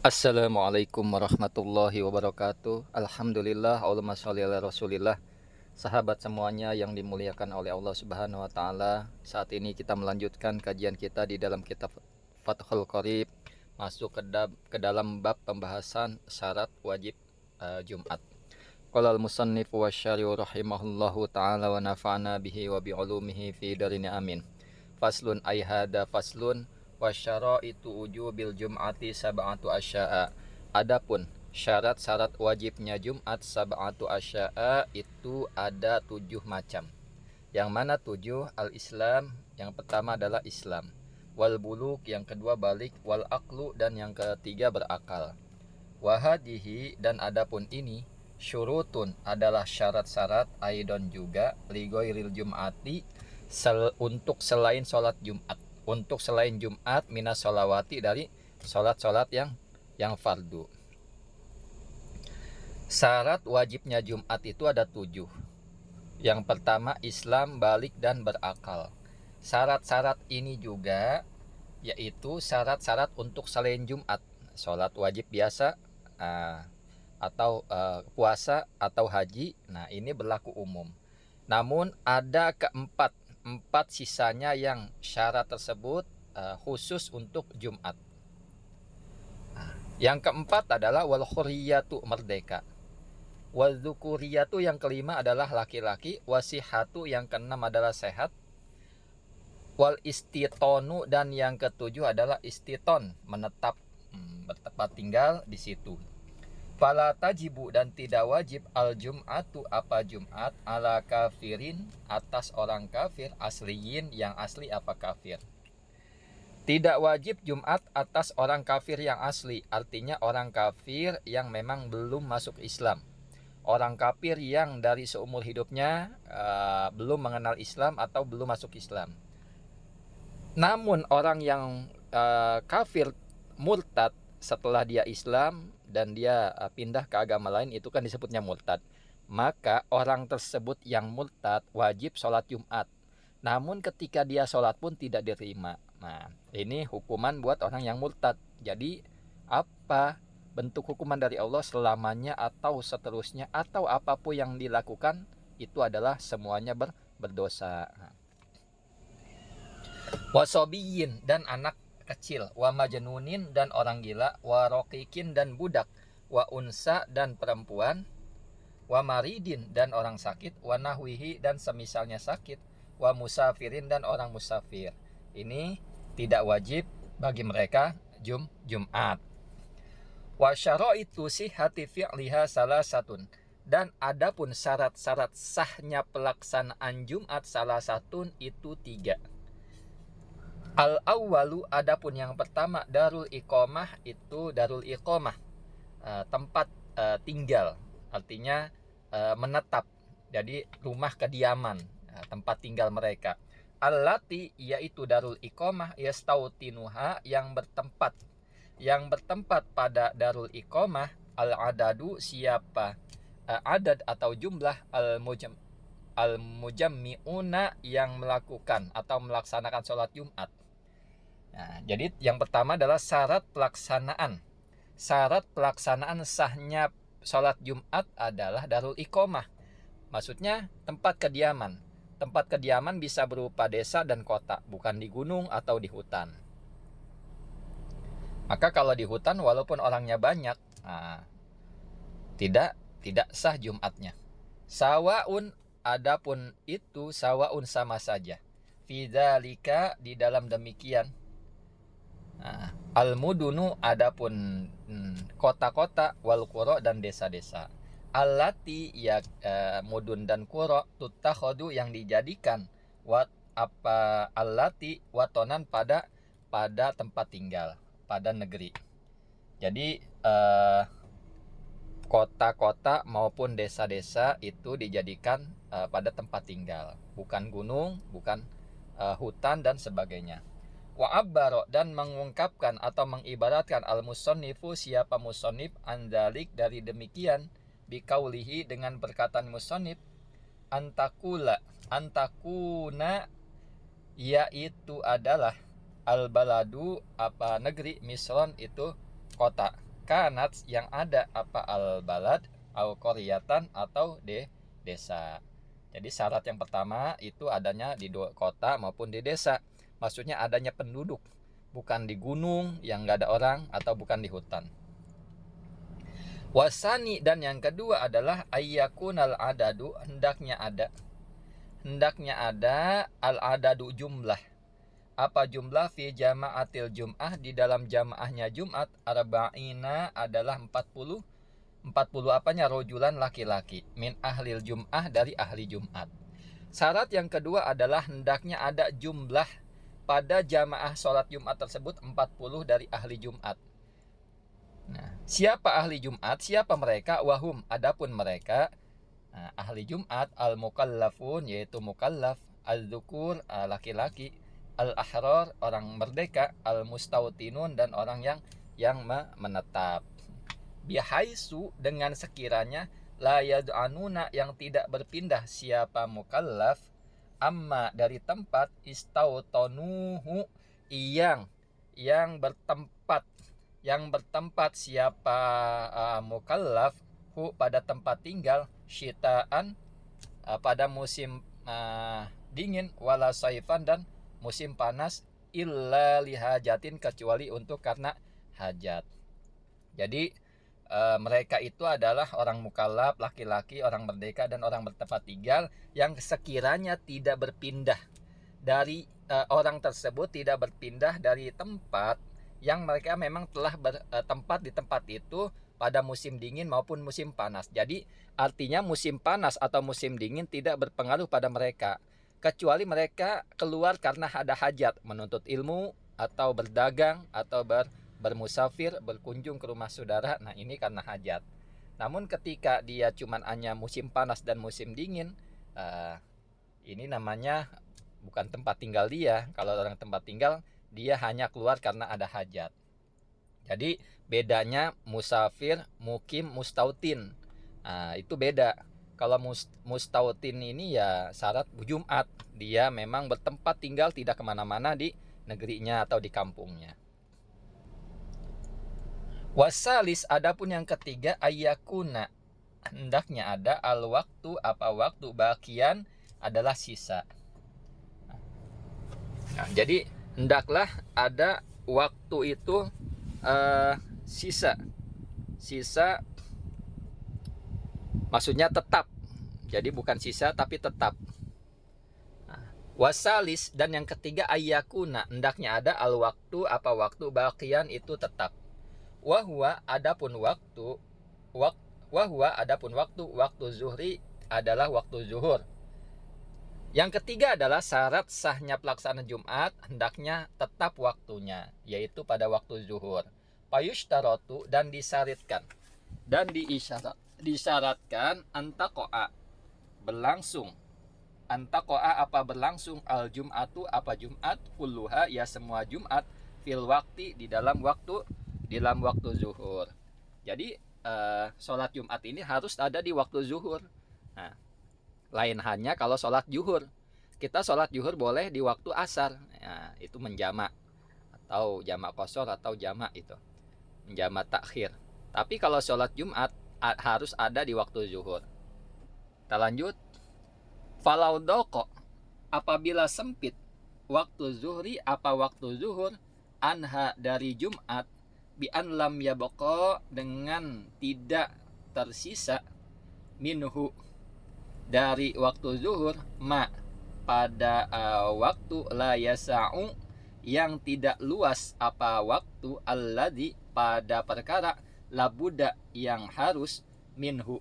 Assalamualaikum warahmatullahi wabarakatuh. Alhamdulillah, Allahumma sholli ala Rasulillah. Sahabat semuanya yang dimuliakan oleh Allah Subhanahu wa taala. Saat ini kita melanjutkan kajian kita di dalam kitab Fathul Qorib, masuk ke dalam bab pembahasan syarat wajib Jumat. Qala al-musannif wa syari'u rahimahullahu taala wa nafa'ana bihi wa bi ulumihi fi darini amin. Faslun ay hada faslun wa syaraitu ujubil jum'ati sab'atu asya'a. Adapun syarat-syarat wajibnya Jumat sab'atu asya'a itu ada 7 macam. Yang mana 7? Al-Islam, yang pertama adalah Islam. Wal buluk, yang kedua balik. Wal aqlu, dan yang ketiga berakal. Wahadihi, dan adapun ini syurutun adalah syarat-syarat aidon juga ligoiril jum'ati untuk selain sholat Jumat, untuk selain Jumat minas sholawati dari sholat-sholat yang fardu. Syarat wajibnya Jumat itu ada 7. Yang pertama Islam, balik, dan berakal. Syarat-syarat ini juga yaitu syarat-syarat untuk selain Jumat, sholat wajib biasa atau puasa atau haji. Nah, ini berlaku umum. Namun ada empat sisanya yang syarat tersebut khusus untuk Jumat. Yang keempat adalah wal khuriyatu, merdeka. Wal dzukuriyatu, yang kelima adalah laki-laki. Wasihatu, yang keenam adalah sehat. Wal istitonu, dan yang ketujuh adalah istiton, menetap, bertempat tinggal di situ. Fala tajibu, dan tidak wajib al jum'atu, apa Jumat, ala kafirin, atas orang kafir, asliyin, yang asli apa kafir. Tidak wajib Jumat atas orang kafir yang asli, artinya orang kafir yang memang belum masuk Islam. Orang kafir yang dari seumur hidupnya belum mengenal Islam atau belum masuk Islam. Namun orang yang kafir murtad setelah dia Islam dan dia pindah ke agama lain, itu kan disebutnya murtad. Maka orang tersebut yang murtad wajib sholat Jumat. Namun ketika dia sholat pun tidak diterima. Nah, ini hukuman buat orang yang murtad. Jadi apa bentuk hukuman dari Allah selamanya atau seterusnya atau apapun yang dilakukan itu adalah semuanya berdosa. Wasobiyin, dan anak kecil. Wa majnunin, dan orang gila. Wa rokikin, dan budak. Wa unsa, dan perempuan. Wa maridin, dan orang sakit. Wa nahwihi, dan semisalnya sakit. Wa musafirin, dan orang musafir. Ini tidak wajib bagi mereka Jumat. Wa syaraitu sihhati fi'liha salasatun, dan adapun syarat-syarat sahnya pelaksanaan Jumat salah satu itu 3. Al awwalu, adapun yang pertama darul iqamah, itu darul iqamah, tempat tinggal, artinya menetap, jadi rumah kediaman, tempat tinggal mereka. Allati, yaitu darul iqamah, yastautinuha, yang bertempat pada darul iqamah, al adadu, siapa adad atau jumlah, al mujammi'una, yang melakukan atau melaksanakan sholat Jumat. Nah, jadi yang pertama adalah syarat pelaksanaan. Syarat pelaksanaan sahnya sholat Jumat adalah darul iqamah. Maksudnya tempat kediaman. Tempat kediaman bisa berupa desa dan kota, bukan di gunung atau di hutan. Maka kalau di hutan walaupun orangnya banyak, tidak sah Jumatnya. Sawaun, adapun itu sawaun, sama saja. Fidzalika, di dalam demikian. Al-mudunu, adapun kota-kota, wal qura, dan desa-desa. Allati, ya mudun dan qura, tutakhodu, yang dijadikan, allati watonan, pada tempat tinggal, pada negeri. Jadi kota-kota maupun desa-desa itu dijadikan pada tempat tinggal, bukan gunung, bukan hutan dan sebagainya. Wa abbaro, dan mengungkapkan atau mengibaratkan al-musannifu, siapa musannif, andalik, dari demikian, biqaulihi, dengan perkataan musannif, antakuna, yaitu adalah al-baladu, apa negeri, misron, itu kota. kanat yang ada apa al-balad au qaryatan atau desa. Jadi syarat yang pertama itu adanya di kota maupun di desa. Maksudnya adanya penduduk, bukan di gunung yang nggak ada orang atau bukan di hutan. Wasani, dan yang kedua adalah ayyakunal adadu, hendaknya ada al adadu jumlah. Apa jumlah fi jama'atil jum'ah, di dalam jamaahnya Jumat, arba'ina adalah 40 apanya, rojulan, laki-laki, min ahlil jum'ah, dari ahli Jumat. Syarat yang kedua adalah hendaknya ada jumlah pada jamaah sholat Jumat tersebut 40 dari ahli Jumat. Nah, siapa ahli Jumat? Siapa mereka? Wahum, adapun mereka, ahli Jumat, al-mukallafun, yaitu mukallaf, al-dzukur, laki-laki, al-ahrar, orang merdeka, al-mustautinun, dan orang yang menetap. Bihaisu, dengan sekiranya, la yad'anuna, yang tidak berpindah siapa mukallaf, amma, dari tempat, istautonuhu, yang bertempat siapa mukallaf, hu, pada tempat tinggal, syitaan, pada musim dingin, wala saifan, dan musim panas, illa lihajatin, kecuali untuk karena hajat. Jadi mereka itu adalah orang mukallaf, laki-laki, orang merdeka, dan orang bertempat tinggal yang sekiranya tidak berpindah dari orang tersebut tidak berpindah dari tempat yang mereka memang telah bertempat di tempat itu pada musim dingin maupun musim panas. Jadi artinya musim panas atau musim dingin tidak berpengaruh pada mereka, kecuali mereka keluar karena ada hajat, menuntut ilmu atau berdagang atau bermusafir, berkunjung ke rumah saudara. Nah, ini karena hajat. Namun ketika dia cuman hanya musim panas dan musim dingin, ini namanya bukan tempat tinggal dia. Kalau orang tempat tinggal, dia hanya keluar karena ada hajat. Jadi bedanya musafir, mukim, mustautin. Nah, itu beda. Kalau mustautin ini ya syarat Jumat, dia memang bertempat tinggal, tidak kemana-mana di negerinya atau di kampungnya. Wasalis, adapun yang ketiga, ayakuna, hendaknya ada al waktu, apa waktu, bakian adalah sisa. Nah, jadi hendaklah ada waktu itu sisa maksudnya tetap, jadi bukan sisa tapi tetap. Wasalis, dan yang ketiga, ayakuna, hendaknya ada al waktu, apa waktu, bakian itu tetap. Wahwa, adapun waktu waktu zuhri adalah waktu zuhur. Yang ketiga adalah syarat sahnya pelaksanaan Jumat, hendaknya tetap waktunya, yaitu pada waktu zuhur. Payushtarotu, dan disyaratkan dan disyaratkan antakoa, berlangsung, antakoa, apa berlangsung, al Jumatu, apa Jumat, kulluha, ya semua Jumat, fil wakti, di dalam waktu zuhur. Jadi sholat Jumat ini harus ada di waktu zuhur. Nah, lain hanya kalau sholat zuhur. Kita sholat zuhur boleh di waktu asar, nah, itu menjamak atau jamak qashar atau jamak, itu menjamak takhir. Tapi kalau sholat Jumat harus ada di waktu zuhur. Kita lanjut. Falau doko, apabila sempit waktu zuhri, apa waktu zuhur, anha, dari Jumat, bi an lam yabqa, dengan tidak tersisa, minhu, dari waktu zuhur, ma, pada waktu, la yasa'u, yang tidak luas, apa waktu, alladhi, pada perkara, labuda, yang harus, minhu,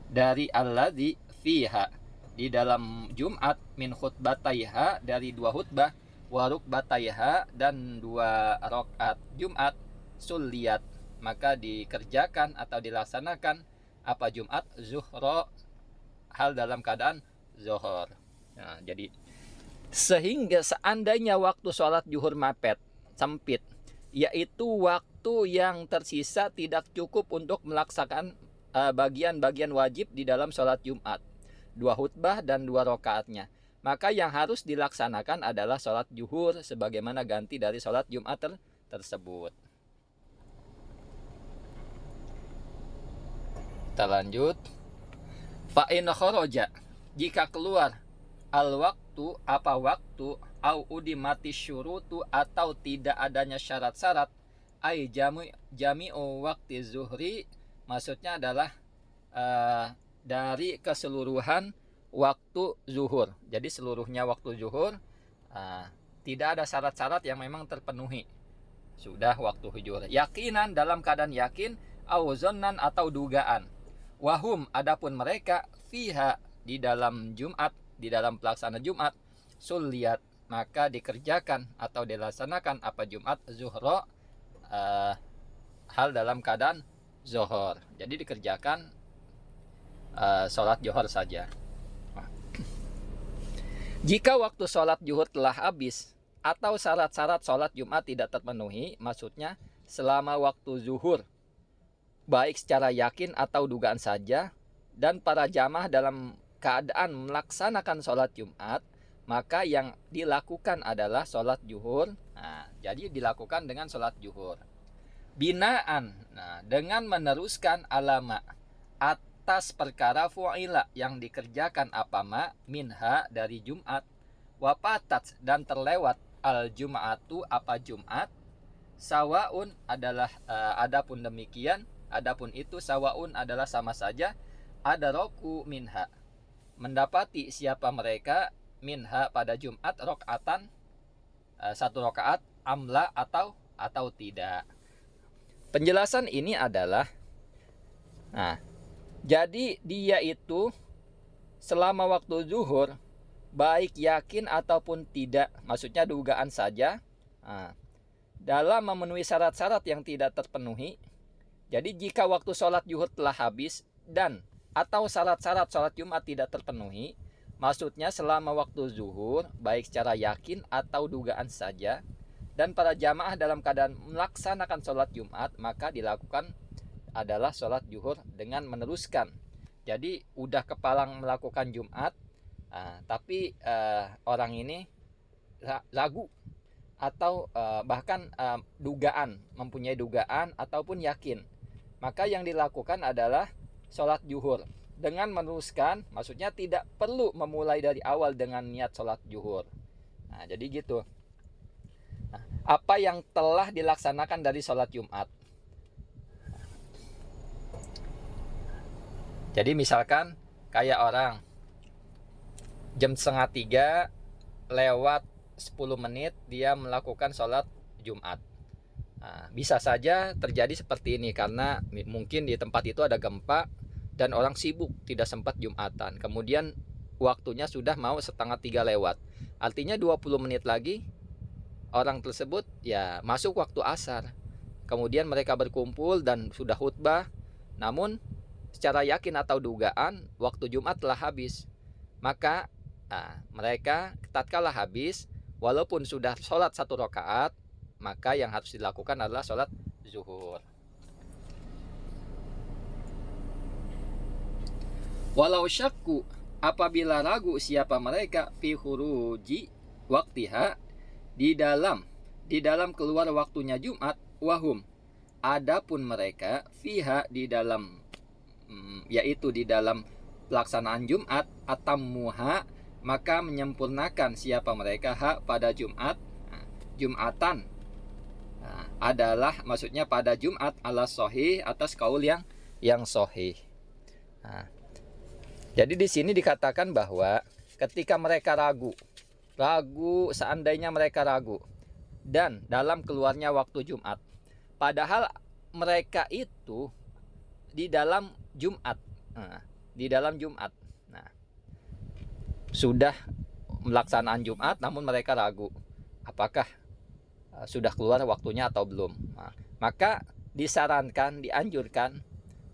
dari alladhi, fiha, di dalam Jumat, min khutbataiha, dari 2 khutbah, wa rukbataiha, dan 2 rakaat Jumat, sulliyat, maka dikerjakan atau dilaksanakan apa Jumat, zuhro, hal dalam keadaan zuhur. Nah, jadi sehingga seandainya waktu sholat zuhur mepet, sempit, yaitu waktu yang tersisa tidak cukup untuk melaksanakan bagian-bagian wajib di dalam sholat Jumat, 2 khutbah dan 2 rakaatnya, maka yang harus dilaksanakan adalah sholat zuhur sebagaimana ganti dari sholat Jumat tersebut. Kita lanjut. Fa in kharaja, jika keluar al waktu apa waktu, au udimati syurutu atau tidak adanya syarat-syarat, ai jami'u waktu zuhri, maksudnya adalah dari keseluruhan waktu zuhur. Jadi seluruhnya waktu zuhur, tidak ada syarat-syarat yang memang terpenuhi. Sudah waktu zuhur. Yakinan dalam keadaan yakin, au zonnan atau dugaan. Wahum adapun mereka fiha di dalam Jumat, di dalam pelaksanaan Jumat, suliat maka dikerjakan atau dilaksanakan apa Jumat zuhro, hal dalam keadaan zuhur. Jadi dikerjakan sholat zuhur saja. Jika waktu sholat zuhur telah habis atau syarat-syarat sholat Jumat tidak terpenuhi, maksudnya selama waktu zuhur baik secara yakin atau dugaan saja, dan para jamaah dalam keadaan melaksanakan sholat Jumat, maka yang dilakukan adalah sholat zuhur. Jadi dilakukan dengan sholat zuhur. Binaan, dengan meneruskan alama atas perkara fu'ila yang dikerjakan apama minha dari Jumat, wapatat dan terlewat al Jumatu apa Jumat, sawaun adalah adapun demikian, adapun itu sawaun adalah sama saja, ada roku minha mendapati siapa mereka minha pada Jumat rokaatan, satu rokaat, amla atau tidak. Penjelasan ini adalah, jadi dia itu selama waktu zuhur baik yakin ataupun tidak, maksudnya dugaan saja, dalam memenuhi syarat-syarat yang tidak terpenuhi. Jadi jika waktu sholat zuhur telah habis dan atau syarat-syarat sholat Jumat tidak terpenuhi, maksudnya selama waktu zuhur baik secara yakin atau dugaan saja, dan para jamaah dalam keadaan melaksanakan sholat Jumat, maka dilakukan adalah sholat zuhur dengan meneruskan. Jadi udah kepalang melakukan Jumat, tapi orang ini ragu atau bahkan dugaan, mempunyai dugaan ataupun yakin, maka yang dilakukan adalah sholat zuhur dengan meneruskan, maksudnya tidak perlu memulai dari awal dengan niat sholat zuhur. Jadi gitu. Apa yang telah dilaksanakan dari sholat Jumat. Jadi misalkan kayak orang jam 2:30 lewat 10 menit dia melakukan sholat Jumat. Bisa saja terjadi seperti ini karena mungkin di tempat itu ada gempa dan orang sibuk tidak sempat Jumatan. Kemudian waktunya sudah mau 2:30 lewat. Artinya 20 menit lagi orang tersebut ya masuk waktu asar. Kemudian mereka berkumpul dan sudah khutbah. Namun secara yakin atau dugaan waktu Jumat telah habis. Maka mereka tatkala habis, walaupun sudah sholat 1 rakaat, maka yang harus dilakukan adalah sholat zuhur. Walau syakku, apabila ragu siapa mereka fi khuruji waktiha, di dalam keluar waktunya Jumat, wahum adapun mereka fiha di dalam, yaitu di dalam pelaksanaan Jumat, atammuha maka menyempurnakan siapa mereka pada Jumat, Jumatan adalah maksudnya pada Jumat ala sahih atas kaul yang sahih. Jadi di sini dikatakan bahwa ketika mereka ragu seandainya mereka ragu dan dalam keluarnya waktu Jumat, padahal mereka itu di dalam Jumat, sudah melaksanaan Jumat, namun mereka ragu apakah sudah keluar waktunya atau belum. Maka disarankan, dianjurkan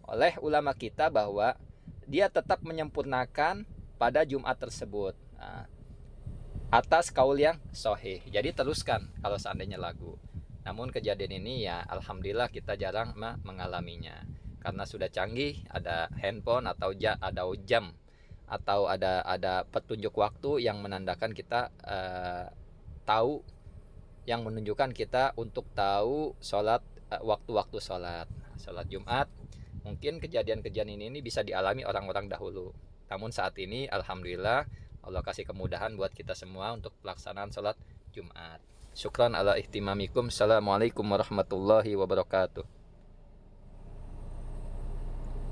oleh ulama kita bahwa dia tetap menyempurnakan pada Jumat tersebut atas kaul yang sahih. Jadi teruskan kalau seandainya ragu. Namun kejadian ini ya alhamdulillah kita jarang mengalaminya karena sudah canggih, ada handphone atau ada jam atau ada petunjuk waktu yang menandakan kita tahu, yang menunjukkan kita untuk tahu sholat, waktu-waktu sholat Jumat Mungkin kejadian-kejadian ini bisa dialami orang-orang dahulu. Namun saat ini alhamdulillah Allah kasih kemudahan buat kita semua untuk pelaksanaan sholat Jumat. Syukran ala ihtimamikum. Assalamualaikum warahmatullahi wabarakatuh.